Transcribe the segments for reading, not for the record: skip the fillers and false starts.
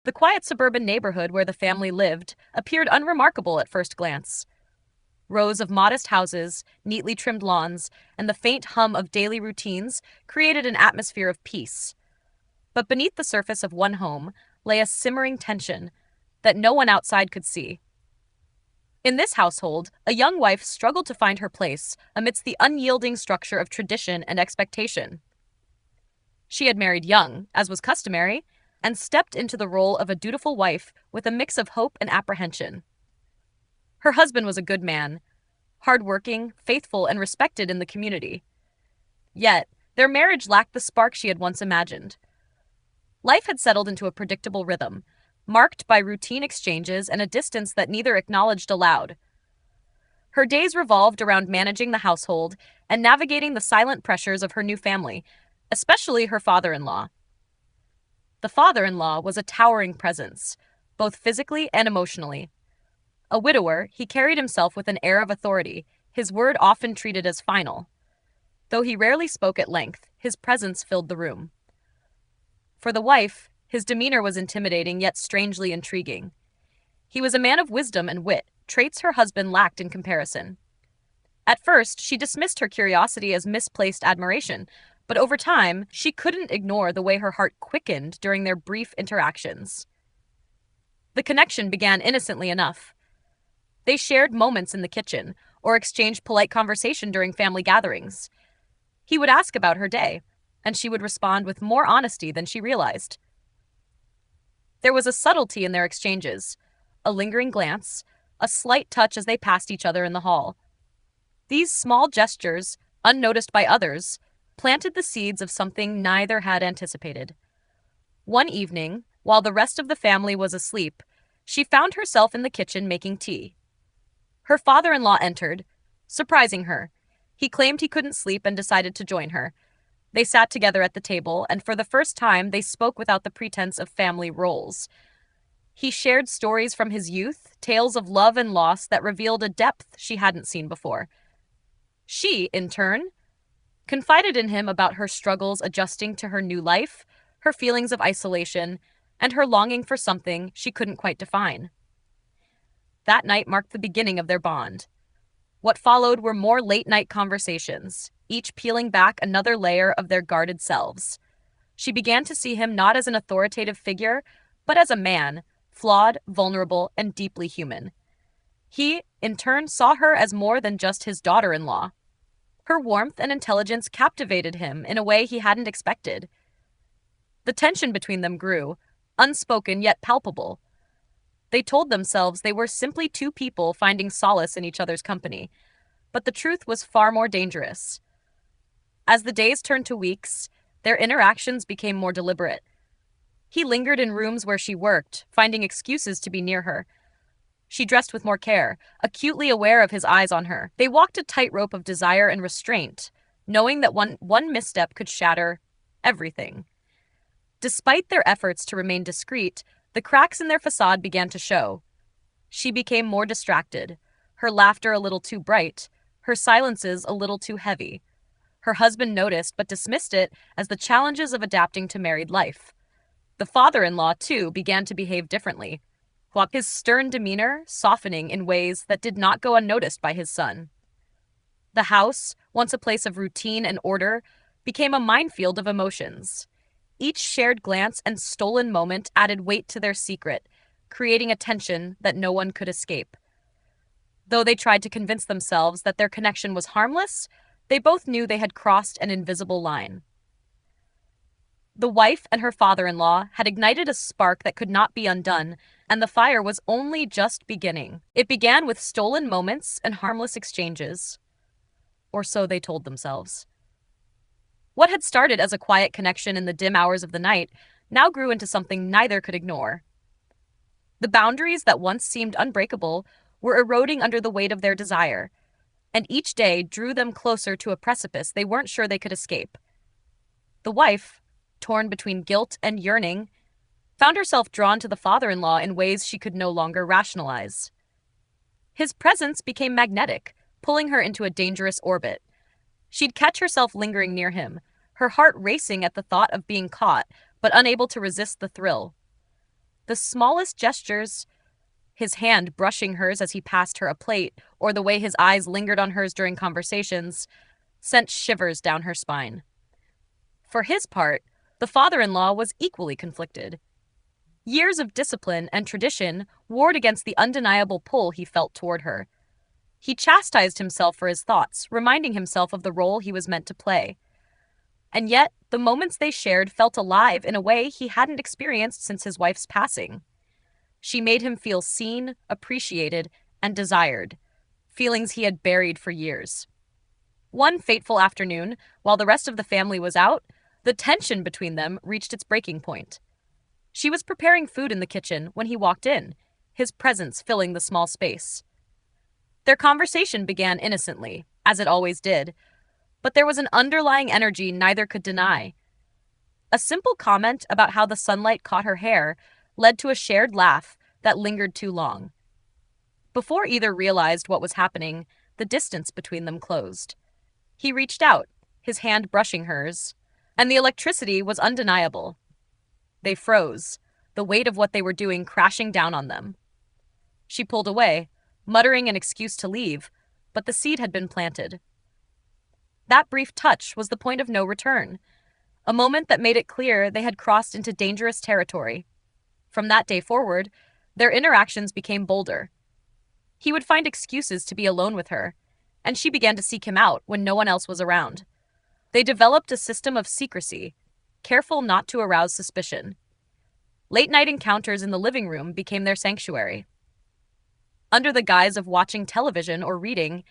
The quiet suburban neighborhood where the family lived appeared unremarkable at first glance. Rows of modest houses, neatly trimmed lawns, and the faint hum of daily routines created an atmosphere of peace. But beneath the surface of one home lay a simmering tension that no one outside could see. In this household, a young wife struggled to find her place amidst the unyielding structure of tradition and expectation. She had married young, as was customary, and stepped into the role of a dutiful wife with a mix of hope and apprehension. Her husband was a good man, hardworking, faithful, and respected in the community. Yet, their marriage lacked the spark she had once imagined. Life had settled into a predictable rhythm, marked by routine exchanges and a distance that neither acknowledged aloud. Her days revolved around managing the household and navigating the silent pressures of her new family, especially her father-in-law. The father-in-law was a towering presence, both physically and emotionally. A widower, he carried himself with an air of authority, his word often treated as final. Though he rarely spoke at length, his presence filled the room. For the wife, his demeanor was intimidating yet strangely intriguing. He was a man of wisdom and wit, traits her husband lacked in comparison. At first, she dismissed her curiosity as misplaced admiration, but over time, she couldn't ignore the way her heart quickened during their brief interactions. The connection began innocently enough. They shared moments in the kitchen or exchanged polite conversation during family gatherings. He would ask about her day, and she would respond with more honesty than she realized. There was a subtlety in their exchanges, a lingering glance, a slight touch as they passed each other in the hall. These small gestures, unnoticed by others, planted the seeds of something neither had anticipated. One evening, while the rest of the family was asleep, she found herself in the kitchen making tea. Her father-in-law entered, surprising her. He claimed he couldn't sleep and decided to join her. They sat together at the table, and for the first time they spoke without the pretense of family roles. He shared stories from his youth, tales of love and loss that revealed a depth she hadn't seen before. She, in turn, confided in him about her struggles adjusting to her new life, her feelings of isolation, and her longing for something she couldn't quite define. That night marked the beginning of their bond. What followed were more late-night conversations, each peeling back another layer of their guarded selves. She began to see him not as an authoritative figure, but as a man, flawed, vulnerable, and deeply human. He, in turn, saw her as more than just his daughter-in-law. Her warmth and intelligence captivated him in a way he hadn't expected. The tension between them grew, unspoken yet palpable. They told themselves they were simply two people finding solace in each other's company, but the truth was far more dangerous. As the days turned to weeks, their interactions became more deliberate. He lingered in rooms where she worked, finding excuses to be near her. She dressed with more care, acutely aware of his eyes on her. They walked a tightrope of desire and restraint, knowing that one misstep could shatter everything. Despite their efforts to remain discreet, the cracks in their facade began to show. She became more distracted, her laughter a little too bright, her silences a little too heavy. Her husband noticed but dismissed it as the challenges of adapting to married life. The father-in-law, too, began to behave differently, his stern demeanor softening in ways that did not go unnoticed by his son. The house, once a place of routine and order, became a minefield of emotions. Each shared glance and stolen moment added weight to their secret, creating a tension that no one could escape. Though they tried to convince themselves that their connection was harmless, they both knew they had crossed an invisible line. The wife and her father-in-law had ignited a spark that could not be undone, and the fire was only just beginning. It began with stolen moments and harmless exchanges. Or so they told themselves. What had started as a quiet connection in the dim hours of the night now grew into something neither could ignore. The boundaries that once seemed unbreakable were eroding under the weight of their desire, and each day drew them closer to a precipice they weren't sure they could escape. The wife, torn between guilt and yearning, found herself drawn to the father-in-law in ways she could no longer rationalize. His presence became magnetic, pulling her into a dangerous orbit. She'd catch herself lingering near him, her heart racing at the thought of being caught, but unable to resist the thrill. The smallest gestures, his hand brushing hers as he passed her a plate, or the way his eyes lingered on hers during conversations, sent shivers down her spine. For his part, the father-in-law was equally conflicted. Years of discipline and tradition warred against the undeniable pull he felt toward her. He chastised himself for his thoughts, reminding himself of the role he was meant to play. And yet, the moments they shared felt alive in a way he hadn't experienced since his wife's passing. She made him feel seen, appreciated, and desired, feelings he had buried for years. One fateful afternoon, while the rest of the family was out, the tension between them reached its breaking point. She was preparing food in the kitchen when he walked in, his presence filling the small space. Their conversation began innocently, as it always did, but there was an underlying energy neither could deny. A simple comment about how the sunlight caught her hair led to a shared laugh that lingered too long. Before either realized what was happening, the distance between them closed. He reached out, his hand brushing hers, and the electricity was undeniable. They froze, the weight of what they were doing crashing down on them. She pulled away, muttering an excuse to leave, but the seed had been planted. That brief touch was the point of no return, a moment that made it clear they had crossed into dangerous territory. From that day forward, their interactions became bolder. He would find excuses to be alone with her, and she began to seek him out when no one else was around. They developed a system of secrecy, careful not to arouse suspicion. Late-night encounters in the living room became their sanctuary. Under the guise of watching television or reading,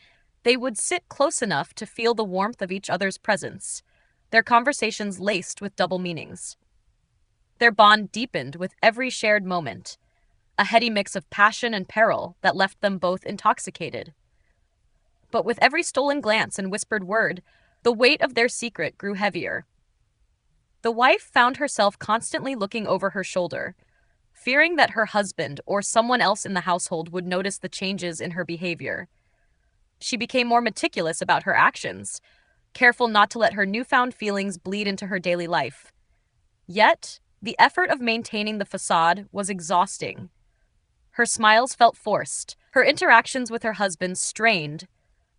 they would sit close enough to feel the warmth of each other's presence, their conversations laced with double meanings. Their bond deepened with every shared moment, a heady mix of passion and peril that left them both intoxicated. But with every stolen glance and whispered word, the weight of their secret grew heavier. The wife found herself constantly looking over her shoulder, fearing that her husband or someone else in the household would notice the changes in her behavior. She became more meticulous about her actions, careful not to let her newfound feelings bleed into her daily life. Yet, the effort of maintaining the facade was exhausting. Her smiles felt forced, her interactions with her husband strained,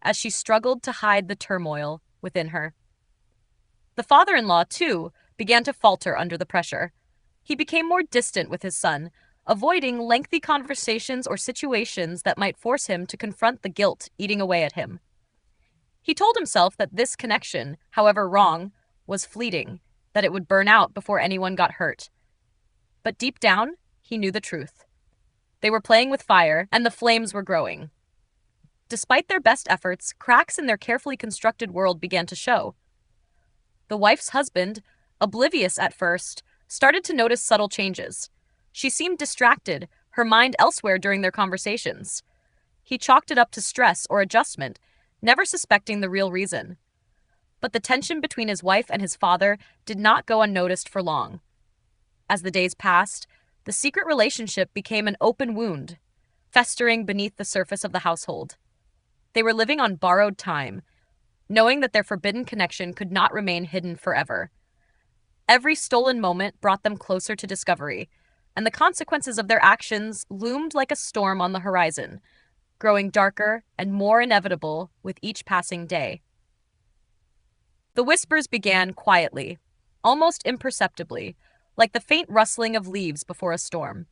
as she struggled to hide the turmoil within her. The father-in-law, too, began to falter under the pressure. He became more distant with his son, avoiding lengthy conversations or situations that might force him to confront the guilt eating away at him. He told himself that this connection, however wrong, was fleeting, that it would burn out before anyone got hurt. But deep down, he knew the truth. They were playing with fire, and the flames were growing. Despite their best efforts, cracks in their carefully constructed world began to show. The wife's husband, oblivious at first, started to notice subtle changes. She seemed distracted, her mind elsewhere during their conversations. He chalked it up to stress or adjustment, never suspecting the real reason. But the tension between his wife and his father did not go unnoticed for long. As the days passed, the secret relationship became an open wound, festering beneath the surface of the household. They were living on borrowed time, knowing that their forbidden connection could not remain hidden forever. Every stolen moment brought them closer to discovery, and the consequences of their actions loomed like a storm on the horizon, growing darker and more inevitable with each passing day. The whispers began quietly, almost imperceptibly, like the faint rustling of leaves before a storm.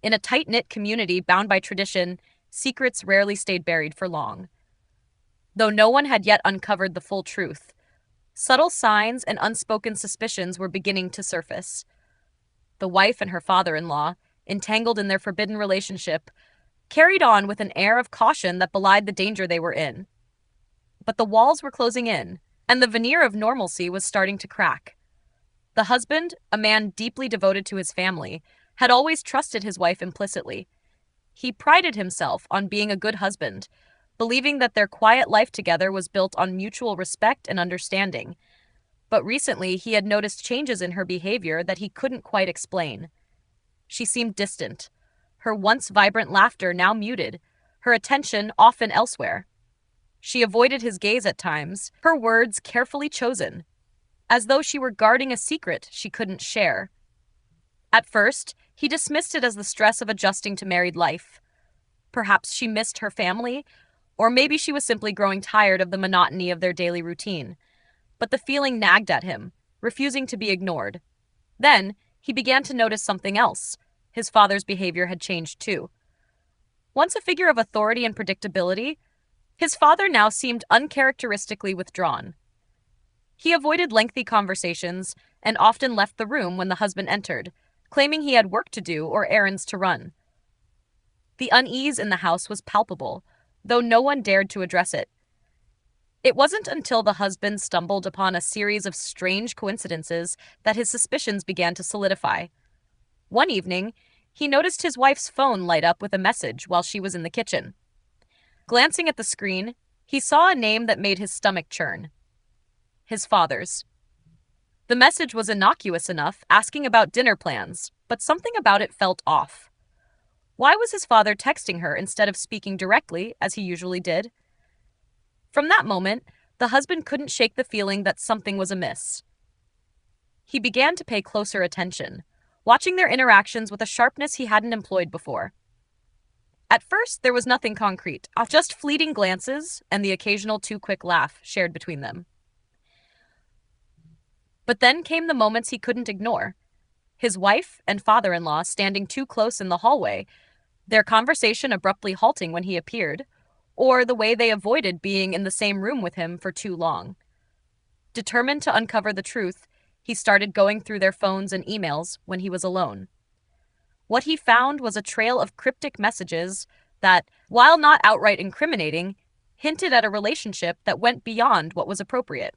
In a tight-knit community bound by tradition, secrets rarely stayed buried for long. Though no one had yet uncovered the full truth, subtle signs and unspoken suspicions were beginning to surface. The wife and her father-in-law, entangled in their forbidden relationship, carried on with an air of caution that belied the danger they were in. But the walls were closing in, and the veneer of normalcy was starting to crack. The husband, a man deeply devoted to his family, had always trusted his wife implicitly. He prided himself on being a good husband, believing that their quiet life together was built on mutual respect and understanding. But recently he had noticed changes in her behavior that he couldn't quite explain. She seemed distant, her once vibrant laughter now muted, her attention often elsewhere. She avoided his gaze at times, her words carefully chosen, as though she were guarding a secret she couldn't share. At first, He dismissed it as the stress of adjusting to married life. Perhaps she missed her family, or maybe she was simply growing tired of the monotony of their daily routine. But the feeling nagged at him, refusing to be ignored. Then, he began to notice something else. His father's behavior had changed too. Once a figure of authority and predictability, his father now seemed uncharacteristically withdrawn. He avoided lengthy conversations and often left the room when the husband entered, claiming he had work to do or errands to run. The unease in the house was palpable, though no one dared to address it. It wasn't until the husband stumbled upon a series of strange coincidences that his suspicions began to solidify. One evening, he noticed his wife's phone light up with a message while she was in the kitchen. Glancing at the screen, he saw a name that made his stomach churn. His father's. The message was innocuous enough, asking about dinner plans, but something about it felt off. Why was his father texting her instead of speaking directly, as he usually did? From that moment, the husband couldn't shake the feeling that something was amiss. He began to pay closer attention, watching their interactions with a sharpness he hadn't employed before. At first, there was nothing concrete, just fleeting glances and the occasional too-quick laugh shared between them. But then came the moments he couldn't ignore. His wife and father-in-law standing too close in the hallway, their conversation abruptly halting when he appeared, or the way they avoided being in the same room with him for too long. Determined to uncover the truth, he started going through their phones and emails when he was alone. What he found was a trail of cryptic messages that, while not outright incriminating, hinted at a relationship that went beyond what was appropriate.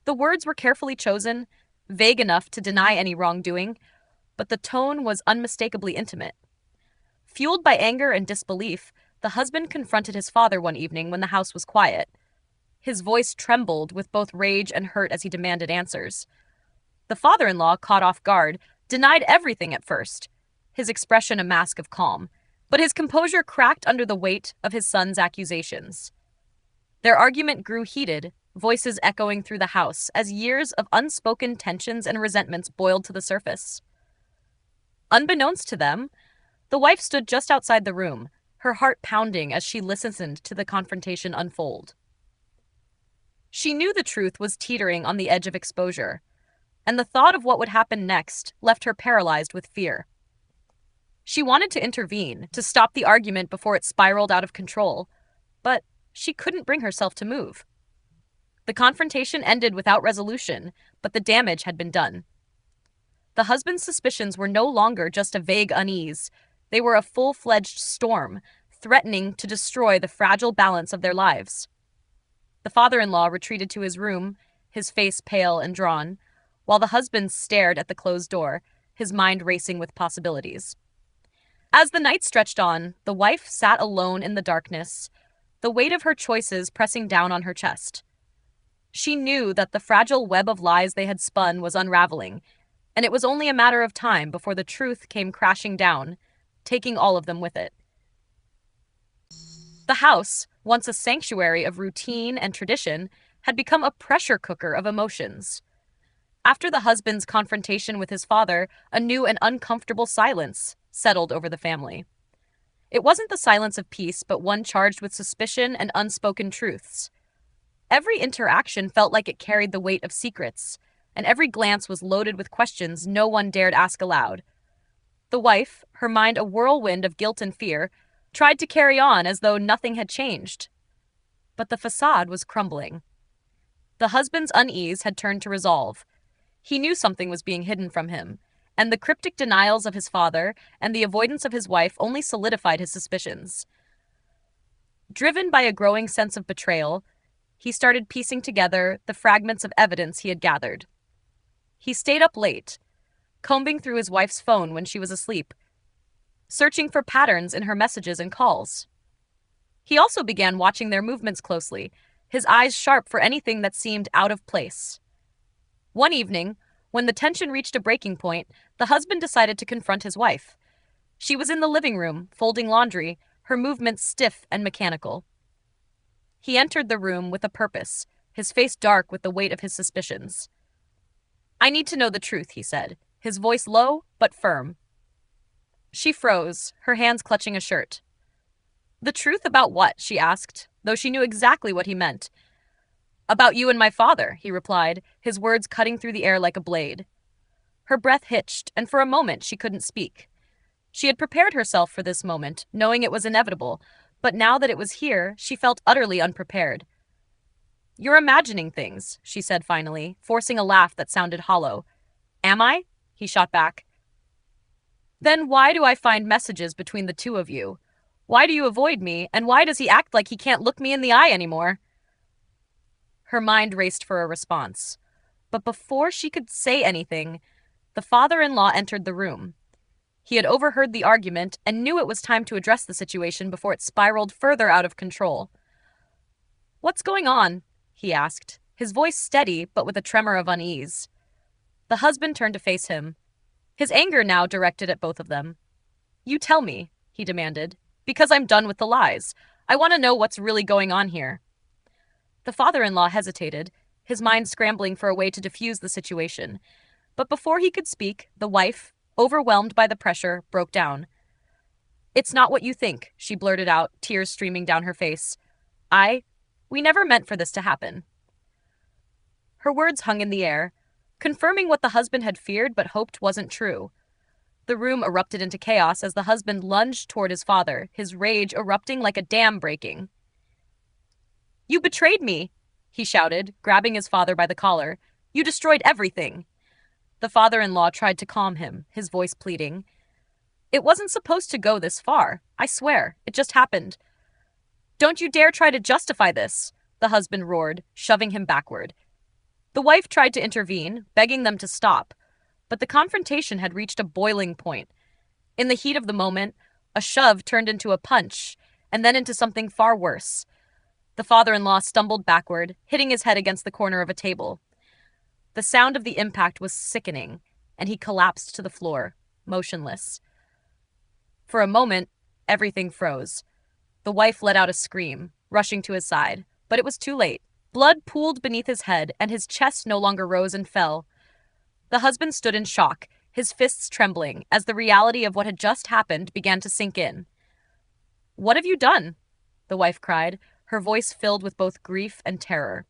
The words were carefully chosen, vague enough to deny any wrongdoing, but the tone was unmistakably intimate. Fueled by anger and disbelief, the husband confronted his father one evening when the house was quiet. His voice trembled with both rage and hurt as he demanded answers. The father-in-law, caught off guard, denied everything at first, his expression a mask of calm, but his composure cracked under the weight of his son's accusations. Their argument grew heated, voices echoing through the house as years of unspoken tensions and resentments boiled to the surface. Unbeknownst to them, the wife stood just outside the room, her heart pounding as she listened to the confrontation unfold. She knew the truth was teetering on the edge of exposure, and the thought of what would happen next left her paralyzed with fear. She wanted to intervene, to stop the argument before it spiraled out of control, but she couldn't bring herself to move. The confrontation ended without resolution, but the damage had been done. The husband's suspicions were no longer just a vague unease. They were a full-fledged storm, threatening to destroy the fragile balance of their lives. The father-in-law retreated to his room, his face pale and drawn, while the husband stared at the closed door, his mind racing with possibilities. As the night stretched on, the wife sat alone in the darkness, the weight of her choices pressing down on her chest. She knew that the fragile web of lies they had spun was unraveling, and it was only a matter of time before the truth came crashing down, taking all of them with it. The house, once a sanctuary of routine and tradition, had become a pressure cooker of emotions. After the husband's confrontation with his father, a new and uncomfortable silence settled over the family. It wasn't the silence of peace, but one charged with suspicion and unspoken truths. Every interaction felt like it carried the weight of secrets, and every glance was loaded with questions no one dared ask aloud. The wife, her mind a whirlwind of guilt and fear, tried to carry on as though nothing had changed. But the facade was crumbling. The husband's unease had turned to resolve. He knew something was being hidden from him, and the cryptic denials of his father and the avoidance of his wife only solidified his suspicions. Driven by a growing sense of betrayal, he started piecing together the fragments of evidence he had gathered. He stayed up late, combing through his wife's phone when she was asleep, searching for patterns in her messages and calls. He also began watching their movements closely, his eyes sharp for anything that seemed out of place. One evening, when the tension reached a breaking point, the husband decided to confront his wife. She was in the living room, folding laundry, her movements stiff and mechanical. He entered the room with a purpose, his face dark with the weight of his suspicions. "I need to know the truth," he said, his voice low but firm. She froze, her hands clutching a shirt. The truth about what? She asked, though she knew exactly what he meant. About you and my father, he replied, his words cutting through the air like a blade. Her breath hitched, and for a moment she couldn't speak. She had prepared herself for this moment, knowing it was inevitable, but now that it was here, she felt utterly unprepared. You're imagining things, she said finally, forcing a laugh that sounded hollow. Am I? He shot back. Then why do I find messages between the two of you? Why do you avoid me, and why does he act like he can't look me in the eye anymore? Her mind raced for a response. But before she could say anything, the father-in-law entered the room. He had overheard the argument and knew it was time to address the situation before it spiraled further out of control. What's going on? He asked, his voice steady but with a tremor of unease. The husband turned to face him, his anger now directed at both of them. You tell me, he demanded, because I'm done with the lies. I want to know what's really going on here. The father-in-law hesitated, his mind scrambling for a way to diffuse the situation. But before he could speak, the wife, overwhelmed by the pressure, broke down. It's not what you think, she blurted out, tears streaming down her face. We never meant for this to happen. Her words hung in the air, confirming what the husband had feared but hoped wasn't true. The room erupted into chaos as the husband lunged toward his father, his rage erupting like a dam breaking. You betrayed me, he shouted, grabbing his father by the collar. You destroyed everything. The father-in-law tried to calm him, his voice pleading. It wasn't supposed to go this far. I swear, it just happened. Don't you dare try to justify this, the husband roared, shoving him backward. The wife tried to intervene, begging them to stop, but the confrontation had reached a boiling point. In the heat of the moment, a shove turned into a punch, and then into something far worse. The father-in-law stumbled backward, hitting his head against the corner of a table. The sound of the impact was sickening, and he collapsed to the floor, motionless. For a moment, everything froze. The wife let out a scream, rushing to his side, but it was too late. Blood pooled beneath his head, and his chest no longer rose and fell. The husband stood in shock, his fists trembling, as the reality of what had just happened began to sink in. What have you done? The wife cried, her voice filled with both grief and terror.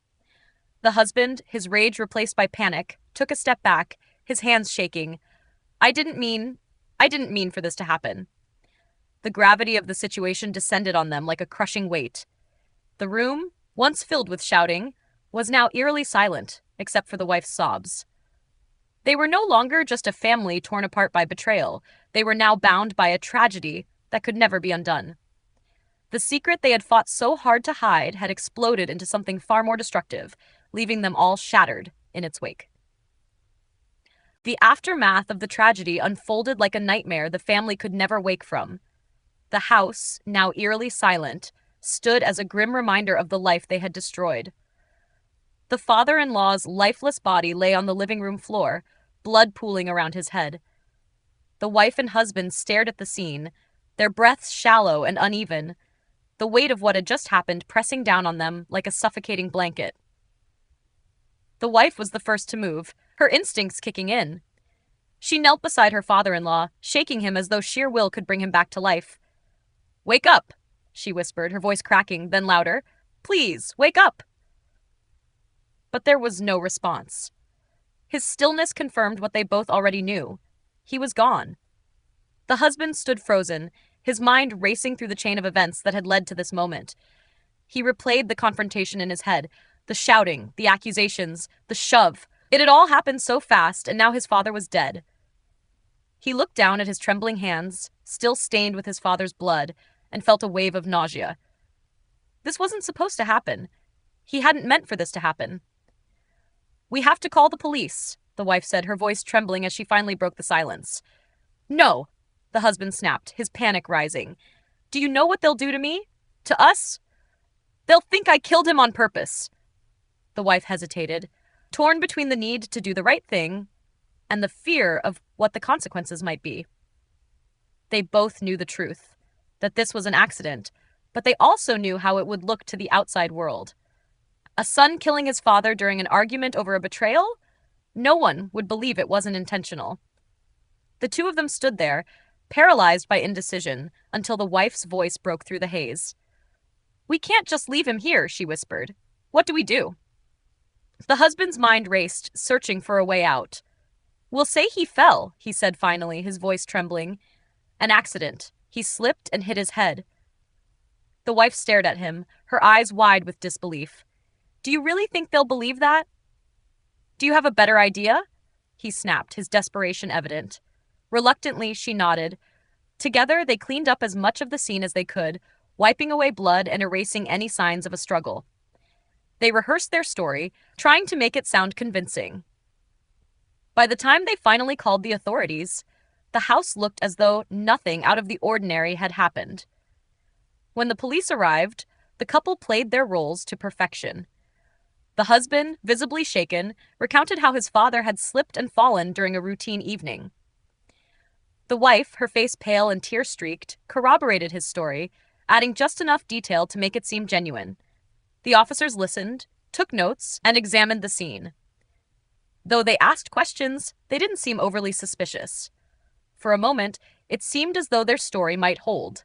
The husband, his rage replaced by panic, took a step back, his hands shaking. I didn't mean for this to happen. The gravity of the situation descended on them like a crushing weight. The room, once filled with shouting, was now eerily silent, except for the wife's sobs. They were no longer just a family torn apart by betrayal. They were now bound by a tragedy that could never be undone. The secret they had fought so hard to hide had exploded into something far more destructive, leaving them all shattered in its wake. The aftermath of the tragedy unfolded like a nightmare the family could never wake from. The house, now eerily silent, stood as a grim reminder of the life they had destroyed. The father-in-law's lifeless body lay on the living room floor, blood pooling around his head. The wife and husband stared at the scene, their breaths shallow and uneven, the weight of what had just happened pressing down on them like a suffocating blanket. The wife was the first to move, her instincts kicking in. She knelt beside her father-in-law, shaking him as though sheer will could bring him back to life. Wake up, she whispered, her voice cracking, then louder. Please, wake up. But there was no response. His stillness confirmed what they both already knew. He was gone. The husband stood frozen, his mind racing through the chain of events that had led to this moment. He replayed the confrontation in his head, the shouting, the accusations, the shove. It had all happened so fast, and now his father was dead. He looked down at his trembling hands, still stained with his father's blood, and felt a wave of nausea. This wasn't supposed to happen. He hadn't meant for this to happen. We have to call the police, the wife said, her voice trembling as she finally broke the silence. No, the husband snapped, his panic rising. Do you know what they'll do to me? To us? They'll think I killed him on purpose. The wife hesitated, torn between the need to do the right thing and the fear of what the consequences might be. They both knew the truth, that this was an accident, but they also knew how it would look to the outside world. A son killing his father during an argument over a betrayal? No one would believe it wasn't intentional. The two of them stood there, paralyzed by indecision, until the wife's voice broke through the haze. "We can't just leave him here," she whispered. "What do we do?" The husband's mind raced, searching for a way out. "We'll say he fell," he said finally, his voice trembling. "An accident. He slipped and hit his head." The wife stared at him, her eyes wide with disbelief. "Do you really think they'll believe that?" "Do you have a better idea?" he snapped, his desperation evident. Reluctantly, she nodded. Together, they cleaned up as much of the scene as they could, wiping away blood and erasing any signs of a struggle. They rehearsed their story, trying to make it sound convincing. By the time they finally called the authorities, the house looked as though nothing out of the ordinary had happened. When the police arrived, the couple played their roles to perfection. The husband, visibly shaken, recounted how his father had slipped and fallen during a routine evening. The wife, her face pale and tear-streaked, corroborated his story, adding just enough detail to make it seem genuine. The officers listened, took notes, and examined the scene. Though they asked questions, they didn't seem overly suspicious. For a moment, it seemed as though their story might hold.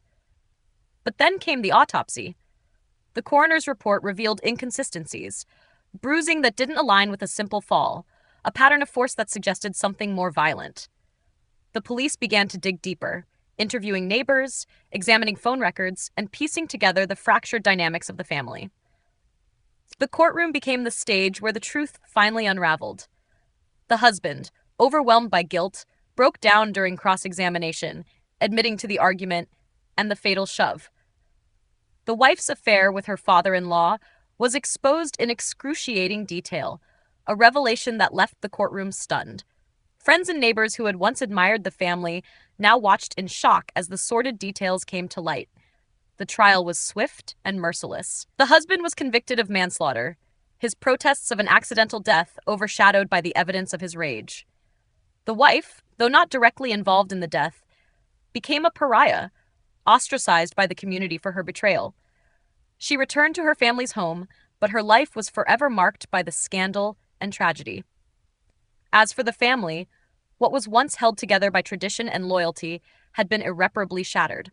But then came the autopsy. The coroner's report revealed inconsistencies, bruising that didn't align with a simple fall, a pattern of force that suggested something more violent. The police began to dig deeper, interviewing neighbors, examining phone records, and piecing together the fractured dynamics of the family. The courtroom became the stage where the truth finally unraveled. The husband, overwhelmed by guilt, broke down during cross-examination, admitting to the argument and the fatal shove. The wife's affair with her father-in-law was exposed in excruciating detail, a revelation that left the courtroom stunned. Friends and neighbors who had once admired the family now watched in shock as the sordid details came to light. The trial was swift and merciless. The husband was convicted of manslaughter, his protests of an accidental death overshadowed by the evidence of his rage. The wife, though not directly involved in the death, became a pariah, ostracized by the community for her betrayal. She returned to her family's home, but her life was forever marked by the scandal and tragedy. As for the family, what was once held together by tradition and loyalty had been irreparably shattered.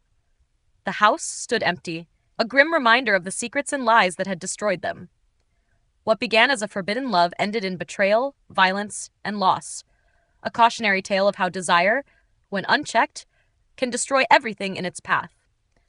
The house stood empty, a grim reminder of the secrets and lies that had destroyed them. What began as a forbidden love ended in betrayal, violence, and loss, a cautionary tale of how desire, when unchecked, can destroy everything in its path.